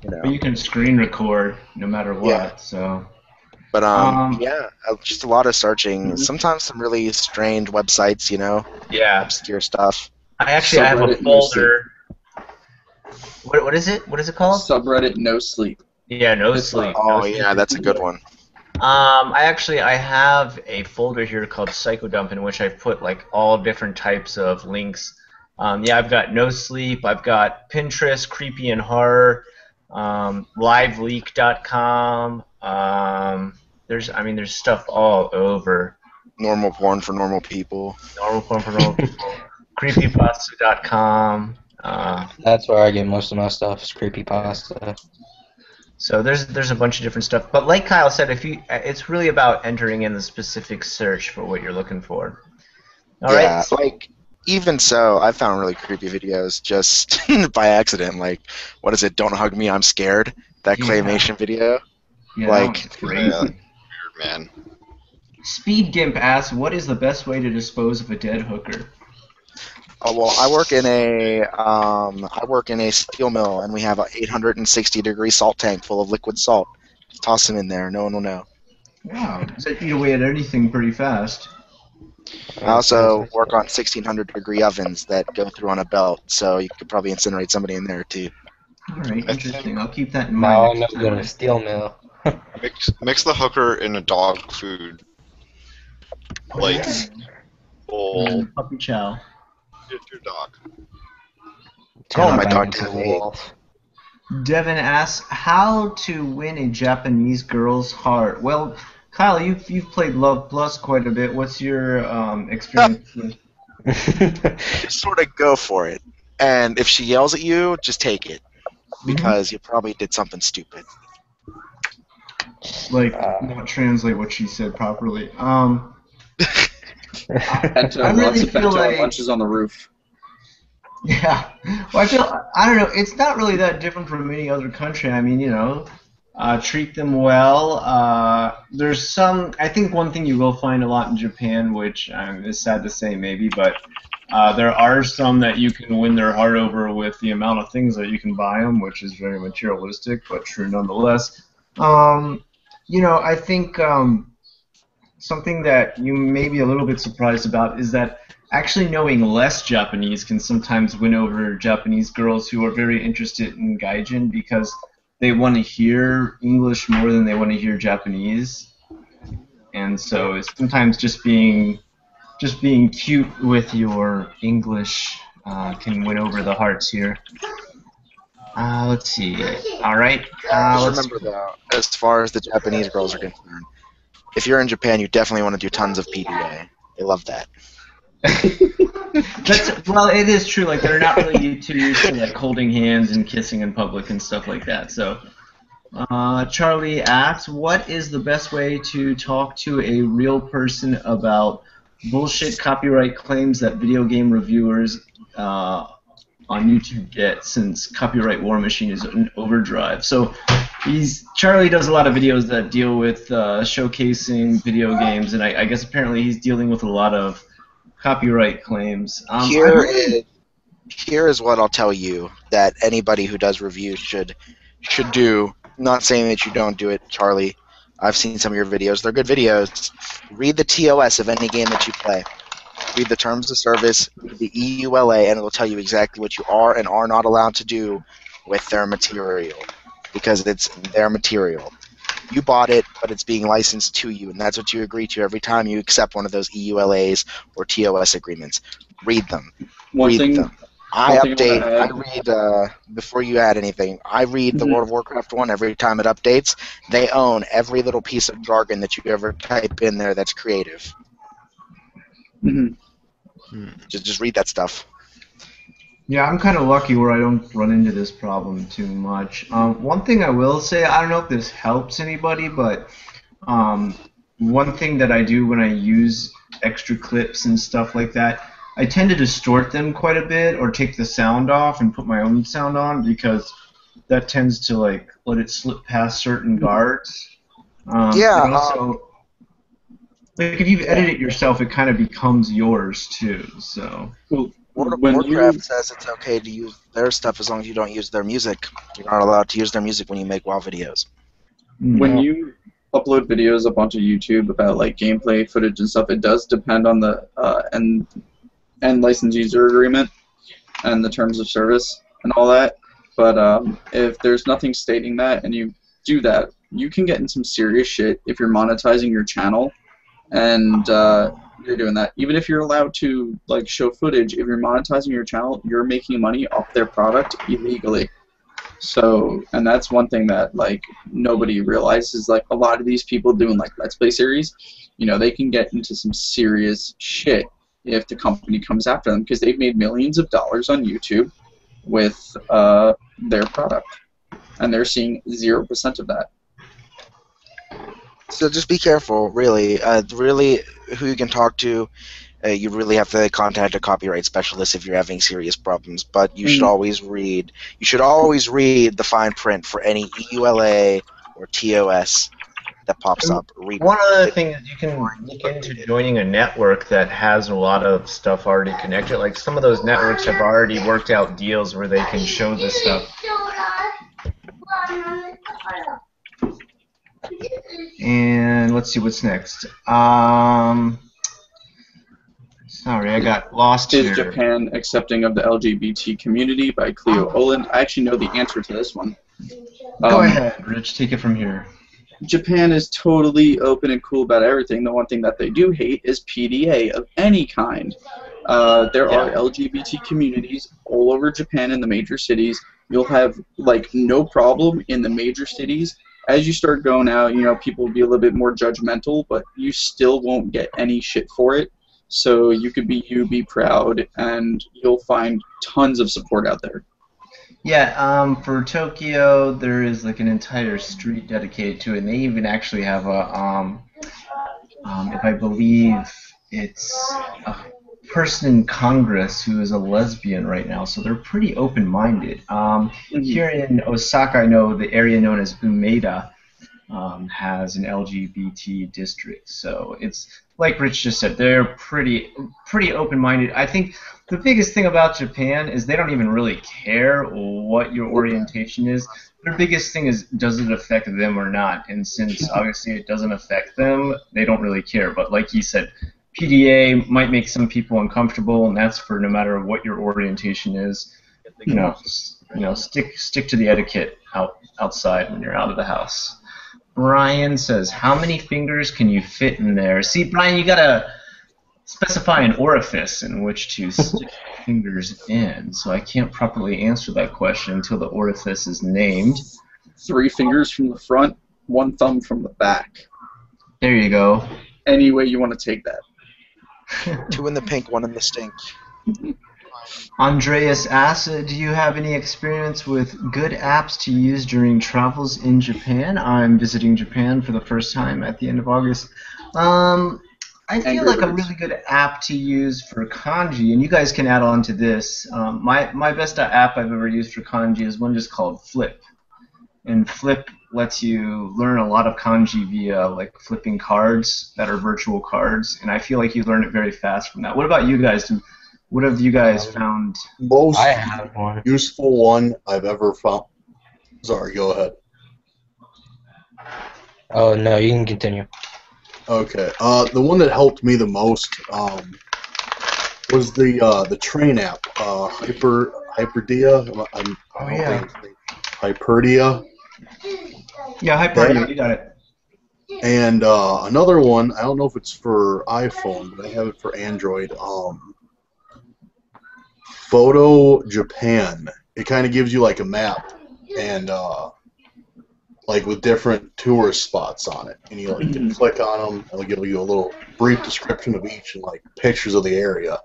But you can screen record no matter what. Yeah. So. But yeah, just a lot of searching. Sometimes some really strange websites, Yeah. obscure stuff. I have a Subreddit No Sleep. folder. What is it? What is it called? Subreddit No Sleep. Yeah, No It's Sleep. Oh No Sleep. yeah, that's a good one. I have a folder here called Psychodump in which I've put like all different types of links. Yeah, I've got No Sleep. I've got Pinterest, Creepy and Horror, LiveLeak.com. There's stuff all over. Normal porn for normal people. Normal porn for normal people. Creepypasta.com. That's where I get most of my stuff. Is creepypasta. So there's a bunch of different stuff, but like Kyle said, it's really about entering in the specific search for what you're looking for. All right. Like even so, I found really creepy videos just by accident. Like, what is it? Don't hug me, I'm scared. That claymation video. Yeah, like, crazy. Weird, man. Speed Gimp asks, "What is the best way to dispose of a dead hooker?" Oh well, I work in a steel mill, and we have a 860-degree salt tank full of liquid salt. Just toss them in there, no one will know. Wow, so you eat away at anything pretty fast. I also work on 1600-degree ovens that go through on a belt, so you could probably incinerate somebody in there too. All right, interesting. I'll keep that in Now I mind. know you're in a steel mill. Mix the hooker in a dog food. Like, bowl. Puppy chow. Get your dog. Oh, my Turn dog back into a did. wolf. Devin asks, "How to win a Japanese girl's heart?" Well, Kyle, you've played Love Plus quite a bit. What's your experience? Just sort of go for it. And if she yells at you, just take it. Because you probably did something stupid. Like, not translate what she said properly. Had to I really lots of feel bento like- lunches on the roof. Yeah. Well, I don't know. It's not really that different from any other country. I mean, treat them well. There's I think one thing you will find a lot in Japan, which is sad to say maybe, but there are some that you can win their heart over with the amount of things that you can buy them, which is very materialistic, but true nonetheless. I think something that you may be a little bit surprised about is that actually knowing less Japanese can sometimes win over Japanese girls who are very interested in gaijin because they want to hear English more than they want to hear Japanese. And so it's sometimes just being cute with your English can win over the hearts here. Let's see. All right. Just remember, though, as far as the Japanese girls are concerned, if you're in Japan, you definitely want to do tons of PDA. They love that. Well, it is true. Like, they're not really too used to like holding hands and kissing in public and stuff like that. So, Charlie asks, "What is the best way to talk to a real person about bullshit copyright claims that video game reviewers on YouTube get, since Copyright War Machine is in overdrive?" So Charlie does a lot of videos that deal with showcasing video games, and I guess apparently he's dealing with a lot of copyright claims. Here is what I'll tell you that anybody who does reviews should do. Not saying that you don't do it, Charlie. I've seen some of your videos. They're good videos. Read the TOS of any game that you play. Read the terms of service, read the EULA, and it will tell you exactly what you are and are not allowed to do with their material, because it's their material. You bought it, but it's being licensed to you, and that's what you agree to every time you accept one of those EULAs or TOS agreements. Read them. Read them. I read, before you add anything, I read the World of Warcraft one every time it updates. They own every little piece of jargon that you ever type in there that's creative. Just read that stuff. Yeah, I'm kind of lucky where I don't run into this problem too much. One thing I will say, I don't know if this helps anybody, but one thing that I do when I use extra clips and stuff like that, I tend to distort them quite a bit or take the sound off and put my own sound on, because that tends to like let it slip past certain guards. So, like, if you edit it yourself, it kind of becomes yours too. So. World of Warcraft says it's okay to use their stuff as long as you don't use their music. You're not allowed to use their music when you make WoW videos. When you upload videos up onto YouTube about like gameplay footage and stuff. It does depend on the end license user agreement and the terms of service and all that. But if there's nothing stating that and you do that, you can get in some serious shit if you're monetizing your channel and you're doing that. Even if you're allowed to like show footage, if you're monetizing your channel, you're making money off their product illegally. So, and that's one thing that like nobody realizes. Like a lot of these people doing like Let's Play series, you know, they can get into some serious shit if the company comes after them because they've made millions of dollars on YouTube with their product, and they're seeing 0% of that. So just be careful, really. Really, who you can talk to. You really have to contact a copyright specialist if you're having serious problems. But you should always read. You should always read the fine print for any EULA or TOS that pops up. Read One other thing is you can look into joining a network that has a lot of stuff already connected. Like some of those networks have already worked out deals where they can show this stuff. And let's see what's next. Sorry, I got lost here. Is Japan accepting of the LGBT community by Cleo Oland? I actually know the answer to this one. Go ahead, Rich. Take it from here. Japan is totally open and cool about everything. The one thing that they do hate is PDA of any kind. There are LGBT communities all over Japan in the major cities. You'll have like no problem in the major cities. As you start going out, you know, people will be a little bit more judgmental, but you still won't get any shit for it. So you could be you, be proud, and you'll find tons of support out there. Yeah, for Tokyo, there is like an entire street dedicated to it, and they even actually have a, if I believe it's a person in Congress who is a lesbian right now, so they're pretty open-minded. Here in Osaka, I know the area known as Umeda has an LGBT district, so it's like Rich just said, they're pretty open-minded. I think the biggest thing about Japan is they don't even really care what your orientation is. Their biggest thing is, does it affect them or not? And since obviously it doesn't affect them, they don't really care. But like he said, PDA might make some people uncomfortable, and that's for no matter what your orientation is. You know, stick to the etiquette outside when you're out of the house. Brian says, how many fingers can you fit in there? See, Brian, you gotta specify an orifice in which to stick fingers in, so I can't properly answer that question until the orifice is named. 3 fingers from the front, 1 thumb from the back. There you go. Any way you want to take that. 2 in the pink, 1 in the stink. Andreas asks, do you have any experience with good apps to use during travels in Japan? I'm visiting Japan for the first time at the end of August. I feel like a really good app to use for kanji, and you guys can add on to this. My best app I've ever used for kanji is one just called Flip. And Flip lets you learn a lot of kanji via like flipping cards that are virtual cards, and I feel like you learn it very fast from that. What about you guys? What have you guys found? Most I have one. useful one I've ever found. Sorry, go ahead. Oh no, you can continue. Okay. The one that helped me the most was the train app, Hyperdia. Hyperdia. Yeah, Hyperdia, you got it. And another one, I don't know if it's for iPhone, but I have it for Android. Photo Japan. It kind of gives you like a map and like with different tourist spots on it, and you like can click on them. It'll give you a little brief description of each and like pictures of the area.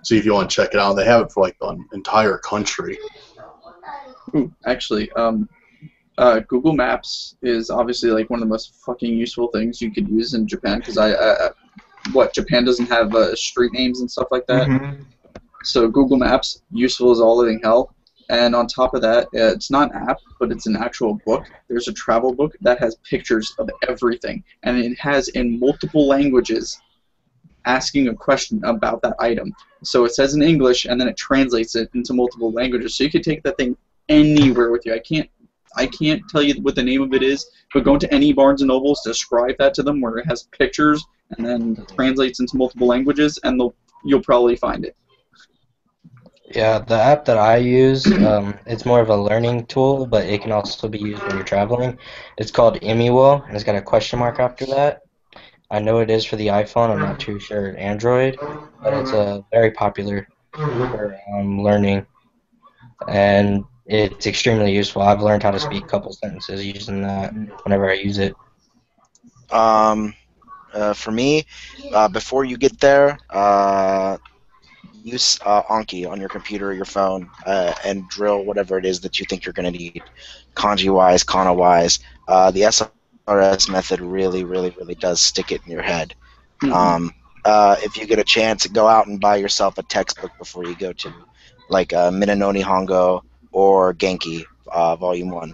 See if you want to check it out. They have it for like the entire country. Actually, Google Maps is obviously like one of the most fucking useful things you could use in Japan because Japan doesn't have street names and stuff like that. Mm-hmm. So Google Maps, useful as all living hell. And on top of that, it's not an app, but it's an actual book. There's a travel book that has pictures of everything, and it has in multiple languages asking a question about that item. So it says in English, and then it translates it into multiple languages. So you could take that thing anywhere with you. I can't tell you what the name of it is, but go into any Barnes & Nobles, describe that to them where it has pictures and then translates into multiple languages, and you'll probably find it. Yeah, the app that I use, it's more of a learning tool, but it can also be used when you're traveling. It's called Imiwo, and it's got a question mark after that. I know it is for the iPhone. I'm not too sure Android, but it's very popular for learning, and it's extremely useful. I've learned how to speak a couple sentences using that whenever I use it. For me, before you get there, use Anki on your computer or your phone and drill whatever it is that you think you're going to need, kanji-wise, kana-wise. The SRS method really, really, really does stick it in your head. If you get a chance, go out and buy yourself a textbook before you go to, like Minano Nihongo or Genki, Volume 1.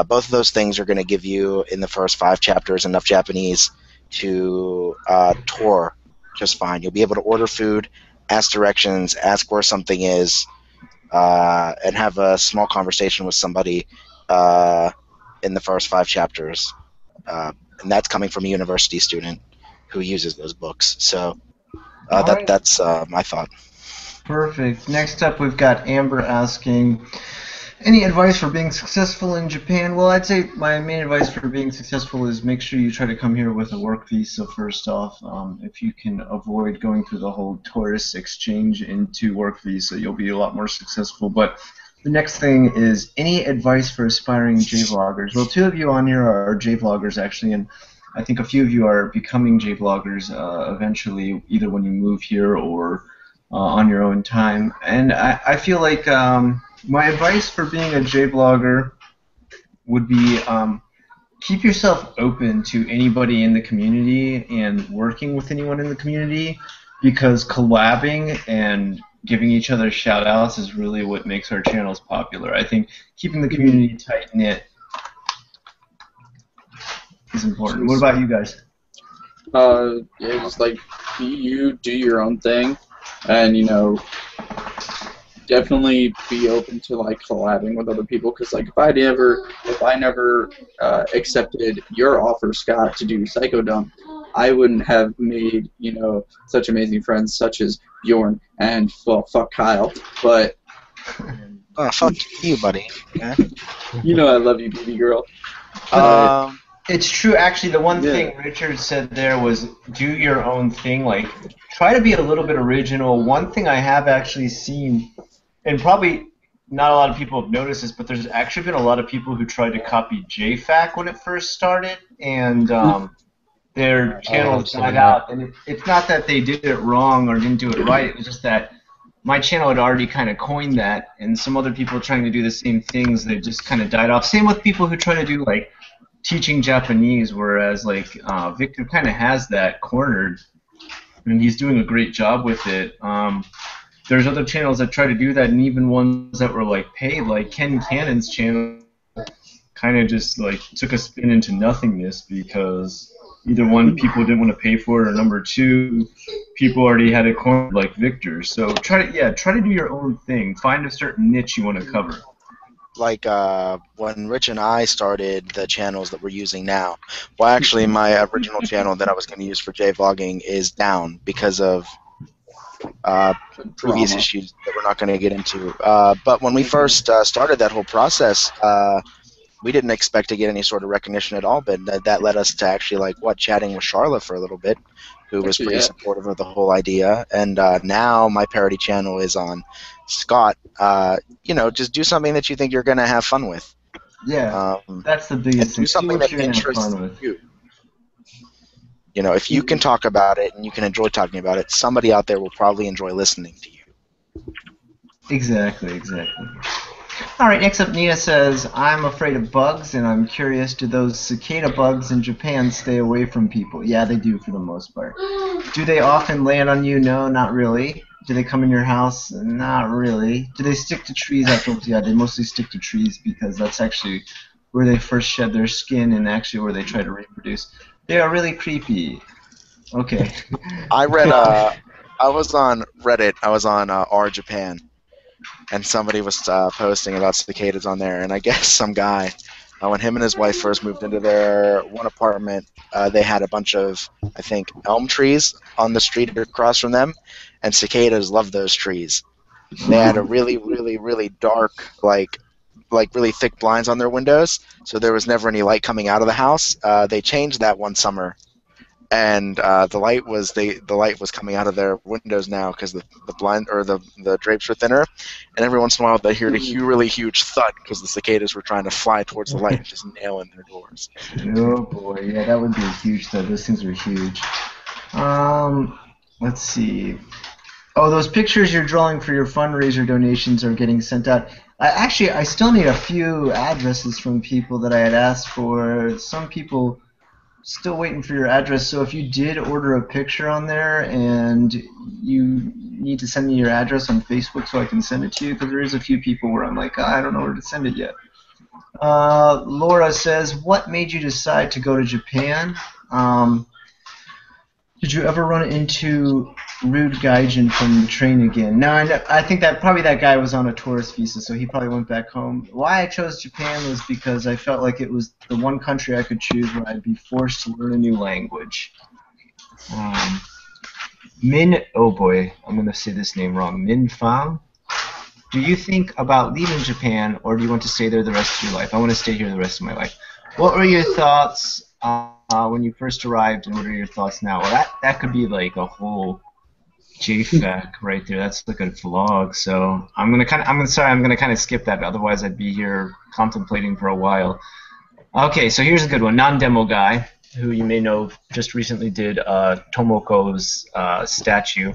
Both of those things are going to give you, in the first 5 chapters, enough Japanese to tour just fine. You'll be able to order food, ask directions, ask where something is, and have a small conversation with somebody in the first 5 chapters. And that's coming from a university student who uses those books. So that's my thought. Perfect. Next up, we've got Amber asking, any advice for being successful in Japan? Well, I'd say my main advice for being successful is make sure you try to come here with a work visa first off. If you can avoid going through the whole tourist exchange into work visa, you'll be a lot more successful. But the next thing is, any advice for aspiring J-vloggers? Well, 2 of you on here are J-vloggers, actually, and I think a few of you are becoming J-vloggers eventually, either when you move here or on your own time. And I feel like my advice for being a J-blogger would be keep yourself open to anybody in the community and working with anyone in the community, because collabing and giving each other shout-outs is really what makes our channels popular. I think keeping the community tight-knit is important. What about you guys? Yeah, just like you do your own thing, and definitely be open to like collabing with other people. Because like if I never accepted your offer, Scott, to do Psychodump, I wouldn't have made such amazing friends such as Bjorn and fuck Kyle, but Fuck you, buddy. Yeah. I love you, BB girl. It's true, actually. The one thing Richard said there was do your own thing. Like, try to be a little bit original. One thing I have actually seen, and probably not a lot of people have noticed this, but there's actually been a lot of people who tried to copy JFAC when it first started, and their channels died out. And it's not that they did it wrong or didn't do it right. It was just that my channel had already kind of coined that, and some other people trying to do the same things, they just kind of died off. Same with people who try to do, like, teaching Japanese, whereas like Victor kind of has that cornered, and he's doing a great job with it. There's other channels that try to do that, and even ones that were like paid, like Ken Cannon's channel, kind of just like took a spin into nothingness because either one, people didn't want to pay for it, or number 2, people already had it cornered like Victor. So try to do your own thing. Find a certain niche you want to cover. Like when Rich and I started the channels that we're using now, well, actually my original channel that I was going to use for J-vlogging is down because of previous issues that we're not going to get into. But when we first started that whole process, we didn't expect to get any sort of recognition at all, but that led us to actually chatting with Charlotte for a little bit, who was pretty supportive of the whole idea. And now my parody channel is on Scott. Just do something that you think you're going to have fun with. Yeah, that's the biggest thing. Do something that interests you. If you can talk about it and you can enjoy talking about it, somebody out there will probably enjoy listening to you. Exactly. All right, next up, Nia says, I'm afraid of bugs, and I'm curious, do those cicada bugs in Japan stay away from people? Yeah, they do for the most part. Do they often land on you? No, not really. Do they come in your house? Not really. Do they stick to trees afterwards? Yeah, they mostly stick to trees because that's actually where they first shed their skin and actually where they try to reproduce. They are really creepy. Okay. I read, I was on Reddit, I was on R Japan, and somebody was posting about cicadas on there, and I guess some guy When him and his wife first moved into their one apartment, they had a bunch of, I think, elm trees on the street across from them, and cicadas loved those trees. They had a really, really, really dark, like really thick blinds on their windows, so there was never any light coming out of the house. They changed that one summer, and the light was coming out of their windows now because the blind or the drapes were thinner, and every once in a while they heard a really huge thud because the cicadas were trying to fly towards the light and just nail in their doors. Oh boy, yeah, that would be a huge thud. Those things are huge. Let's see. Oh, those pictures you're drawing for your fundraiser donations are getting sent out. Actually, I still need a few addresses from people that I had asked for. Some people still waiting for your address, so if you did order a picture on there and you need to send me your address on Facebook so I can send it to you, because there is a few people where I'm like, I don't know where to send it yet. Laura says, what made you decide to go to Japan? Did you ever run into Rude Gaijin from the train again? No, I think that probably that guy was on a tourist visa, so he probably went back home. Why I chose Japan was because I felt like it was the one country I could choose where I'd be forced to learn a new language. Oh boy, I'm going to say this name wrong. Min Fang? Do you think about leaving Japan, or do you want to stay there the rest of your life? I want to stay here the rest of my life. What were your thoughts when you first arrived, and what are your thoughts now? Well, that could be like a whole JFAQ right there. That's like a vlog. So I'm gonna kind of skip that. Otherwise, I'd be here contemplating for a while. Okay, so here's a good one. Non-demo guy, who you may know just recently did Tomoko's statue.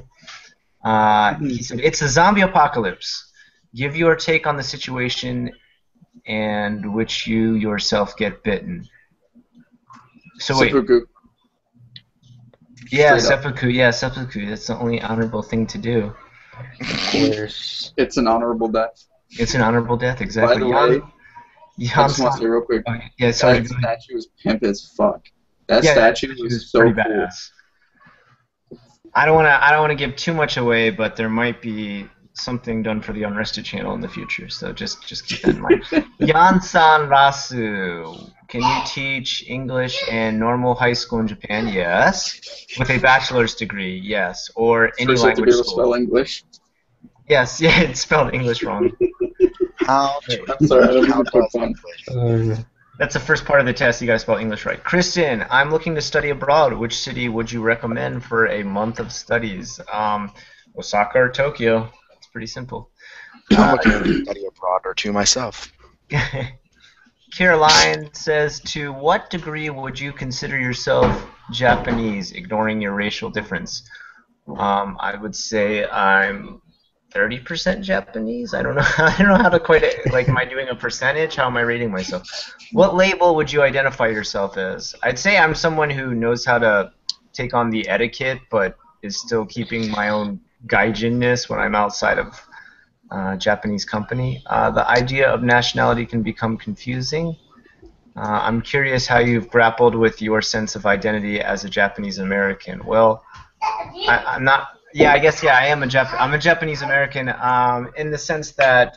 He said, "It's a zombie apocalypse. Give your take on the situation, and which you yourself get bitten." So wait. Seppuku. Yeah, seppuku. Yeah, seppuku. That's the only honorable thing to do. It's an honorable death. It's an honorable death, exactly. By the way, I just want to say real quick. Okay. Yeah, sorry. That statue is pimp as fuck. That statue is so pretty cool. badass. I don't want to give too much away, but there might be something done for the Unrested channel in the future, so just keep that in mind. Yan-san Rasu, can you teach English and normal high school in Japan? Yes. With a bachelor's degree, yes. Or any First language to be able to school. spell English. Yes, yeah, it's spelled English wrong. How I'm sorry, I don't mean to put fun. That's the first part of the test. You gotta spell English right. Kristen, I'm looking to study abroad. Which city would you recommend for a month of studies? Osaka or Tokyo? It's pretty simple. I'm looking to study abroad or two myself. Caroline says, to what degree would you consider yourself Japanese, ignoring your racial difference? I would say I'm 30% Japanese. I don't know how to quite, like, am I doing a percentage? How am I rating myself? What label would you identify yourself as? I'd say I'm someone who knows how to take on the etiquette, but is still keeping my own gaijin-ness when I'm outside of Japanese company. The idea of nationality can become confusing. I'm curious how you've grappled with your sense of identity as a Japanese American. Well, I'm not. Yeah, I guess I am I'm a Japanese American in the sense that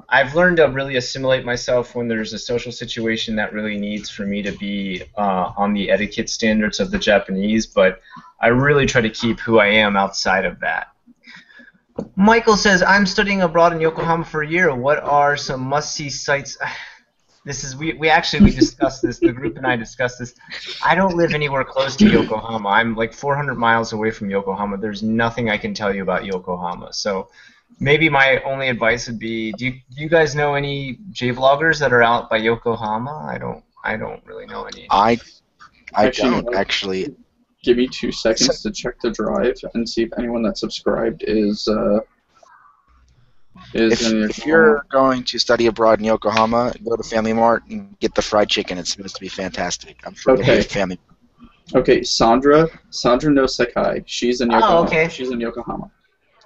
I've learned to really assimilate myself when there's a social situation that really needs for me to be on the etiquette standards of the Japanese, but I really try to keep who I am outside of that. Michael says, I'm studying abroad in Yokohama for a year. What are some must-see sites? This is we discussed this. The group and I discussed this. I don't live anywhere close to Yokohama. I'm like 400 miles away from Yokohama. There's nothing I can tell you about Yokohama. So maybe my only advice would be, do you guys know any J-vloggers that are out by Yokohama? I don't really know any. I don't actually. Give me 2 seconds to check the drive and see if anyone that's subscribed is If you're going to study abroad in Yokohama, go to Family Mart and get the fried chicken. It's supposed to be fantastic. I'm sure you'll be Family. Okay, Sandra no Sekai. She's in Yokohama. Oh, okay. She's in Yokohama.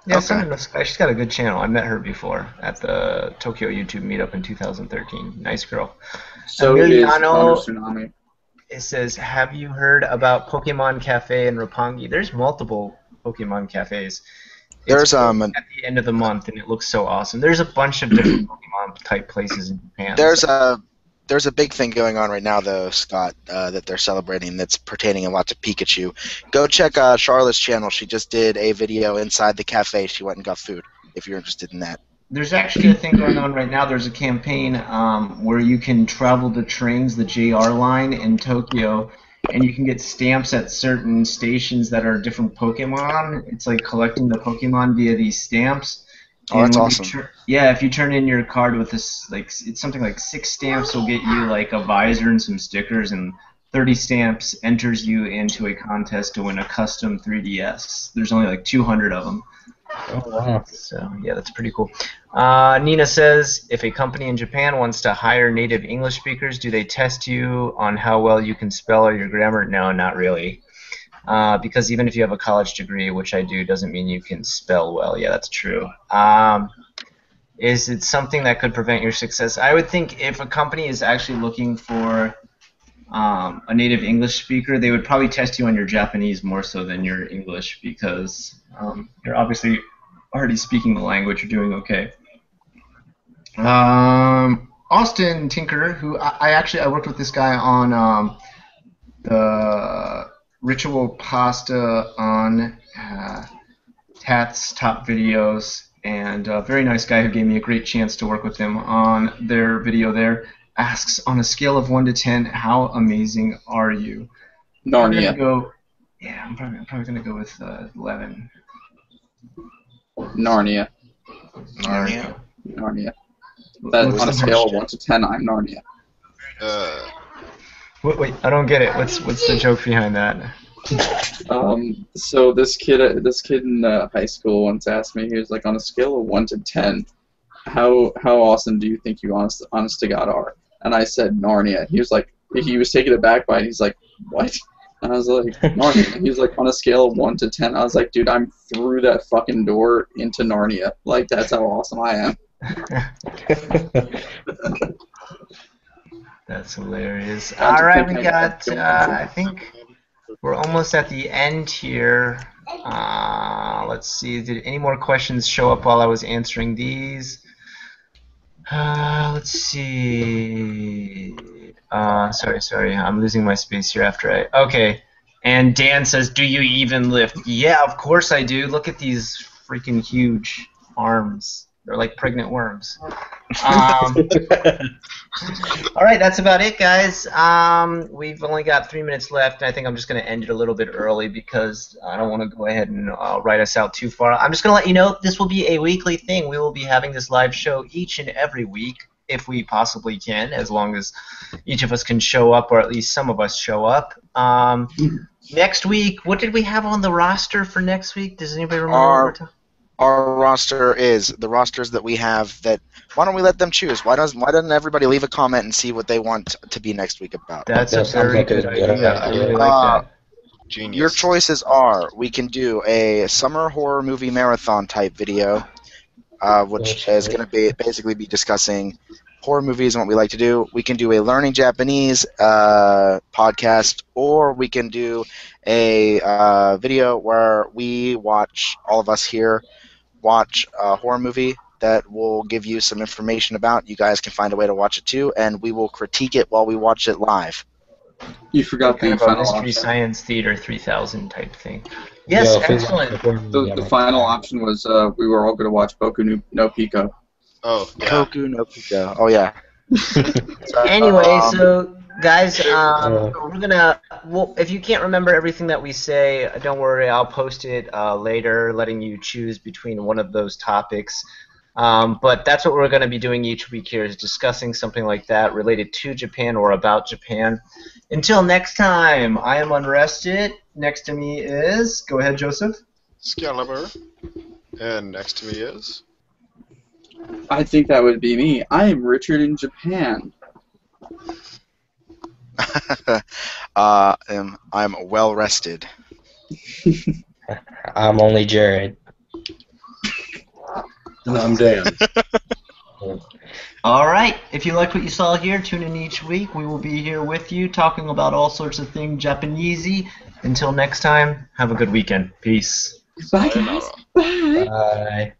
Yeah, Sandra no Sekai. She's got a good channel. I met her before at the Tokyo YouTube meetup in 2013. Nice girl. So is Connor Tsunami. It says, have you heard about Pokemon Cafe in Roppongi? There's multiple Pokemon cafes. It's at the end of the month, and it looks so awesome. There's a bunch of different Pokemon type places in Japan. There's a There's a big thing going on right now, though, Scott, that they're celebrating that's pertaining a lot to Pikachu. Go check Charlotte's channel. She just did a video inside the cafe. She went and got food, if you're interested in that. There's actually a thing going on right now. There's a campaign where you can travel the trains, the JR line in Tokyo, and you can get stamps at certain stations that are different Pokemon. It's like collecting the Pokemon via these stamps. Oh, that's awesome. Yeah, if you turn in your card with this, like, it's something like 6 stamps will get you like a visor and some stickers, and 30 stamps enters you into a contest to win a custom 3DS. There's only like 200 of them. Oh, wow. So yeah, that's pretty cool. Nina says, if a company in Japan wants to hire native English speakers, do they test you on how well you can spell or your grammar? No, not really. Because even if you have a college degree, which I do, doesn't mean you can spell well. Yeah, that's true. Is it something that could prevent your success? I would think if a company is actually looking for a native English speaker, they would probably test you on your Japanese more so than your English, because you're obviously already speaking the language. You're doing okay. Austin Tinker, who I worked with this guy on the Ritual Pasta on Tat's top videos, and a very nice guy who gave me a great chance to work with him on their video there, asks, on a scale of 1 to 10, how amazing are you? Narnia. I'm probably going to go with 11. Narnia. Narnia. Narnia. That, on a scale of 1 to 10, I'm Narnia. Wait, I don't get it. What's the joke behind that? So this kid in high school once asked me, he was like, on a scale of 1 to 10, how awesome do you think you honest to God are? And I said Narnia. He was like, he was taken aback by it. He's like, what? And I was like, Narnia. He was like, on a scale of 1 to 10. I was like, dude, I'm through that fucking door into Narnia. Like, that's how awesome I am. That's hilarious. All right, we got, I think we're almost at the end here. Let's see, did any more questions show up while I was answering these? Let's see. Sorry, I'm losing my space here after okay. And Dan says, do you even lift? Yeah, of course I do. Look at these freaking huge arms. They're like pregnant worms. All right, that's about it, guys. We've only got 3 minutes left. I think I'm just going to end it a little bit early because I don't want to go ahead and write us out too far. I'm just going to let you know this will be a weekly thing. We will be having this live show each and every week if we possibly can, as long as each of us can show up, or at least some of us show up. Next week, what did we have on the roster for next week? Does anybody remember what we're talking about? Our roster is the rosters that we have. That why don't we let them choose? Why doesn't everybody leave a comment and see what they want to be next week about? That's a very good idea. I really like that. Genius. Your choices are: we can do a summer horror movie marathon type video, which is going to basically be discussing horror movies and what we like to do. We can do a learning Japanese podcast, or we can do a video where we watch, all of us here, watch a horror movie that will give you some information about. You guys can find a way to watch it too, and we will critique it while we watch it live. You forgot the final Mystery option. Science Theater 3000 type thing. Yes, excellent. The final option was we were all going to watch Boku no Pico. Oh, yeah. Koku no Pico. Oh, yeah. Anyway, so guys, we're gonna. Well, if you can't remember everything that we say, don't worry. I'll post it later, letting you choose between one of those topics. But that's what we're going to be doing each week here, is discussing something like that related to Japan or about Japan. Until next time, I am Unrested. Next to me is, go ahead, Joseph. Excalibur. And next to me is... I think that would be me. I am Richard in Japan. I'm well rested. I'm only Jared. And I'm Dan. All right. If you liked what you saw here, tune in each week. We will be here with you talking about all sorts of things Japanesey. Until next time, have a good weekend. Peace. Bye, guys. Bye. Bye.